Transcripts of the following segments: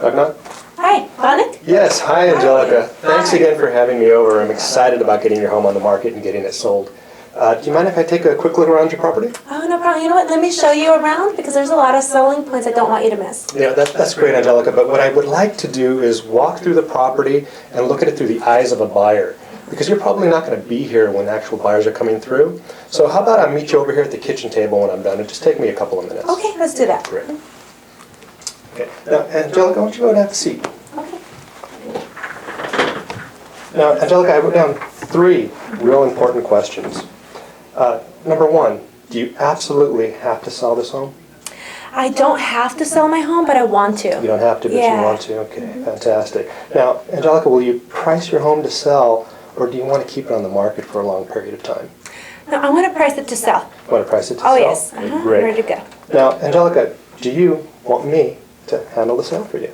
Knock, knock. Hi, Vanik? Yes, hi Angelica. Thanks again for having me over. I'm excited about getting your home on the market and getting it sold. Do you mind if I take a quick look around your property? Oh, no problem. You know what? Let me show you around because there's a lot of selling points I don't want you to miss. Yeah, that's great, Angelica, but what I would like to do is walk through the property and look at it through the eyes of a buyer. Because you're probably not going to be here when actual buyers are coming through. So how about I meet you over here at the kitchen table when I'm done? It'll just take me a couple of minutes. Okay, let's do that. Great. Okay. Now, Angelica, why don't you go and have a seat? Okay. Now, Angelica, I wrote down 3 real important questions. Number 1, do you absolutely have to sell this home? I don't have to sell my home, but I want to. You don't have to, but you want to. Okay, fantastic. Now, Angelica, will you price your home to sell, or do you want to keep it on the market for a long period of time? No, I want to price it to sell. You want to price it to Oh, sell? yes. Great. Ready to go. Now, Angelica, do you want me to handle the sale for you?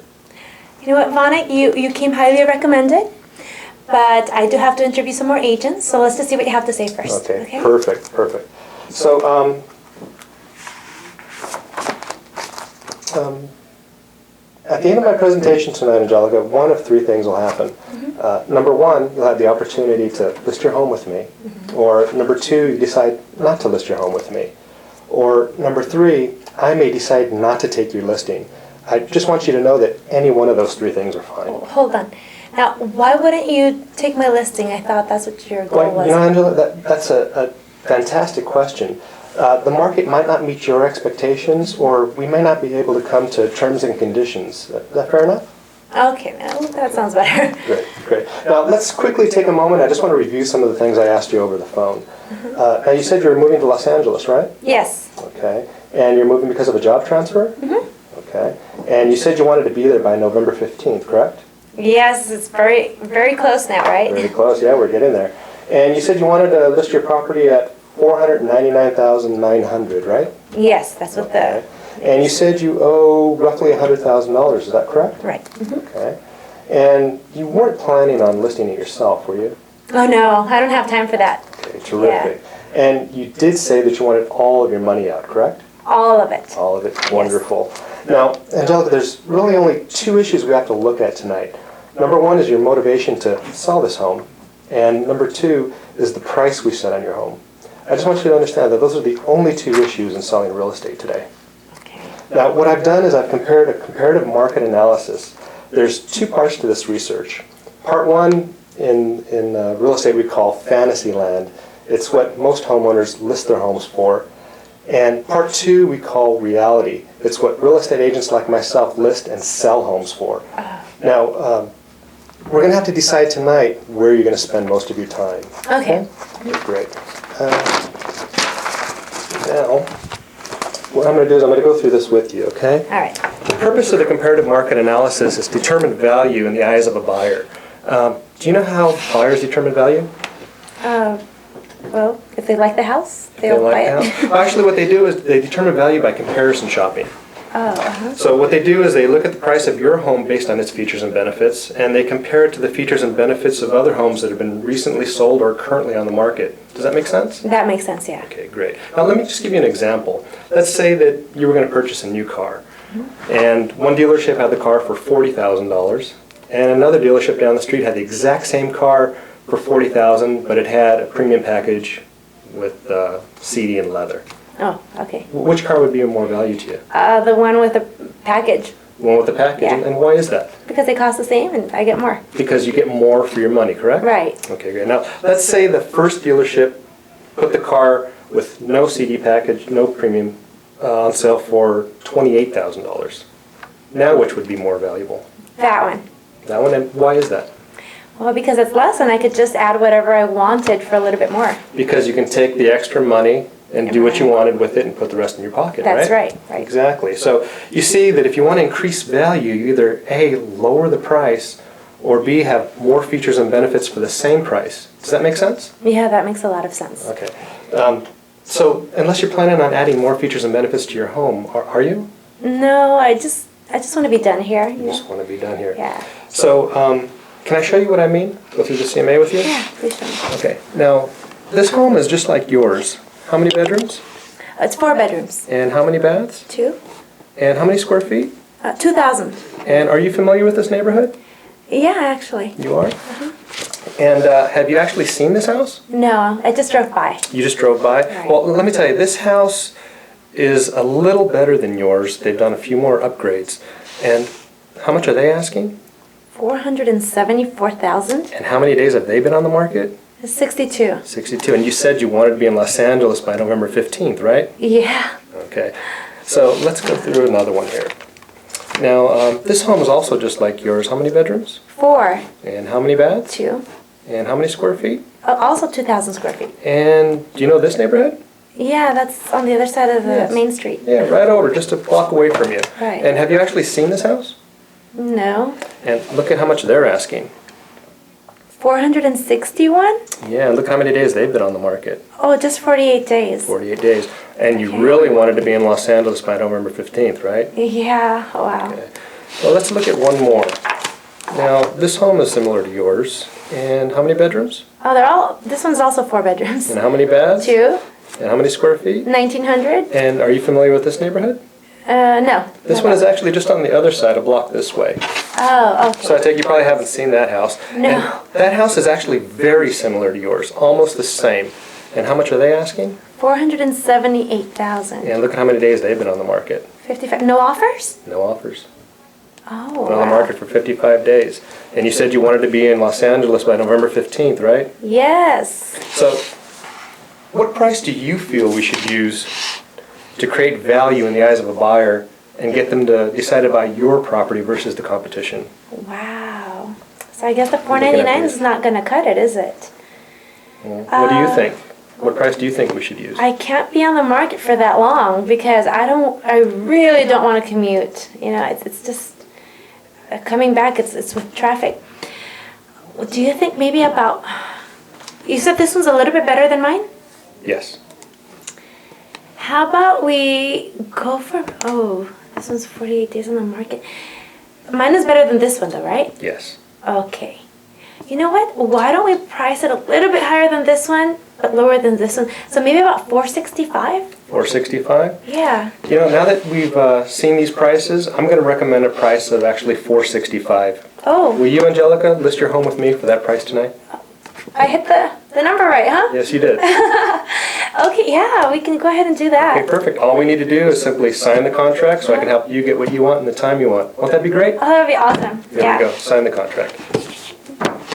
You know what, Vanik? You came highly recommended, but I do have to interview some more agents, so let's just see what you have to say first. Okay. Perfect, perfect. So, at the end of my presentation tonight, Angelica, one of 3 things will happen. Number 1, you'll have the opportunity to list your home with me. Or number 2, you decide not to list your home with me. Or number 3, I may decide not to take your listing. I just want you to know that any one of those 3 things are fine. Oh, hold on. Now, why wouldn't you take my listing? I thought that's what your goal was. You know, Angela, that's a fantastic question. The market might not meet your expectations, or we may not be able to come to terms and conditions. Is that fair enough? Okay, now that sounds better. Great, great. Now, let's quickly take a moment. I just want to review some of the things I asked you over the phone. Now, you said you were moving to Los Angeles, right? Yes. Okay. And you're moving because of a job transfer? Okay. And you said you wanted to be there by November 15th, correct? Yes, it's very, very close now, right? Very close, yeah, we're getting there. And you said you wanted to list your property at $499,900, right? Yes, that's what the... And you said you owe roughly $100,000, is that correct? Right. Okay. And you weren't planning on listing it yourself, were you? Oh, no, I don't have time for that. Okay, terrific. Yeah. And you did say that you wanted all of your money out, correct? All of it. All of it, wonderful. Now, Angelica, there's really only 2 issues we have to look at tonight. Number 1 is your motivation to sell this home, and number 2 is the price we set on your home. I just want you to understand that those are the only 2 issues in selling real estate today. Okay. Now, what I've done is I've compared a comparative market analysis. There's 2 parts to this research. Part 1 in real estate we call fantasy land. It's what most homeowners list their homes for. And part 2 we call reality. It's what real estate agents like myself list and sell homes for. Now, we're going to have to decide tonight where you're going to spend most of your time. Okay. Great. Now, what I'm going to do is I'm going to go through this with you, okay? All right. The purpose of the comparative market analysis is to determine value in the eyes of a buyer. Do you know how buyers determine value? Well, if they like the house, they'll buy it. Well, actually, what they do is they determine value by comparison shopping. Oh, So what they do is they look at the price of your home based on its features and benefits, and they compare it to the features and benefits of other homes that have been recently sold or currently on the market. Does that make sense? That makes sense, yeah. Okay, great. Now let me just give you an example. Let's say that you were going to purchase a new car, and one dealership had the car for $40,000, and another dealership down the street had the exact same car for $40,000, but it had a premium package with seating and leather. Oh, okay. Which car would be of more value to you? The one with the package. The one with the package? Yeah. And why is that? Because they cost the same and I get more. Because you get more for your money, correct? Right. Okay, great. Now, let's say the first dealership put the car with no CD package, no premium, on sale for $28,000. Now, which would be more valuable? That one. That one, and why is that? Well, because it's less and I could just add whatever I wanted for a little bit more. Because you can take the extra money and do what you wanted with it and put the rest in your pocket, That's right? right. Exactly. So you see that if you want to increase value, you either A, lower the price, or B, have more features and benefits for the same price. Does that make sense? Yeah, that makes a lot of sense. Okay. So unless you're planning on adding more features and benefits to your home, are you? No, I just want to be done here. You just want to be done here. Yeah. So can I show you what I mean? Go through the CMA with you? Yeah, please show me. Okay. Now, this home is just like yours. How many bedrooms? It's 4 bedrooms. And how many baths? 2. And how many square feet? 2,000. And are you familiar with this neighborhood? Yeah, actually. You are? And have you actually seen this house? No, I just drove by. You just drove by? Right. Well, let me tell you, this house is a little better than yours. They've done a few more upgrades. And how much are they asking? 474,000. And how many days have they been on the market? 62. 62. And you said you wanted to be in Los Angeles by November 15th, right? Yeah. Okay. So let's go through another one here. Now, this home is also just like yours. How many bedrooms? 4. And how many baths? 2. And how many square feet? Also 2,000 square feet. And do you know this neighborhood? Yeah, that's on the other side of the Yes. main street. Yeah, right over, just a block away from you. Right. And have you actually seen this house? No. And look at how much they're asking. 461? Yeah, look how many days they've been on the market. Oh, just 48 days. 48 days. And you Okay. really wanted to be in Los Angeles by November 15th, right? Yeah, wow. Okay. Well, let's look at one more. Now, this home is similar to yours. And how many bedrooms? Oh, this one's also 4 bedrooms. And how many baths? 2. And how many square feet? 1,900? And are you familiar with this neighborhood? No. This one is actually just on the other side, a block this way. Oh, okay. So I take you probably haven't seen that house. No. And that house is actually very similar to yours, almost the same. And how much are they asking? 478,000. And look at how many days they've been on the market. 55. No offers? No offers. Oh, Been on the market for 55 days. And you said you wanted to be in Los Angeles by November 15th, right? Yes. So what price do you feel we should use to create value in the eyes of a buyer and get them to decide to buy your property versus the competition? Wow. So I guess the Looking at 499 these. is not going to cut it, is it? What do you think? What price do you think we should use? I can't be on the market for that long because I really don't want to commute. You know, it's just coming back, it's with traffic. Do you think maybe about, you said this one's a little bit better than mine? Yes. How about we go for, oh, this one's 48 days on the market. Mine is better than this one though, right? Yes. Okay. You know what? Why don't we price it a little bit higher than this one, but lower than this one? So maybe about 465? 465? Yeah. You know, now that we've seen these prices, I'm going to recommend a price of actually 465. Oh, Will you, Angelica, list your home with me for that price tonight? I hit the number right, huh? Yes, you did. Okay, yeah, we can go ahead and do that. Okay, perfect. All we need to do is simply sign the contract so I can help you get what you want and the time you want. Won't that be great? Oh, that would be awesome. There Yeah. we go. Sign the contract.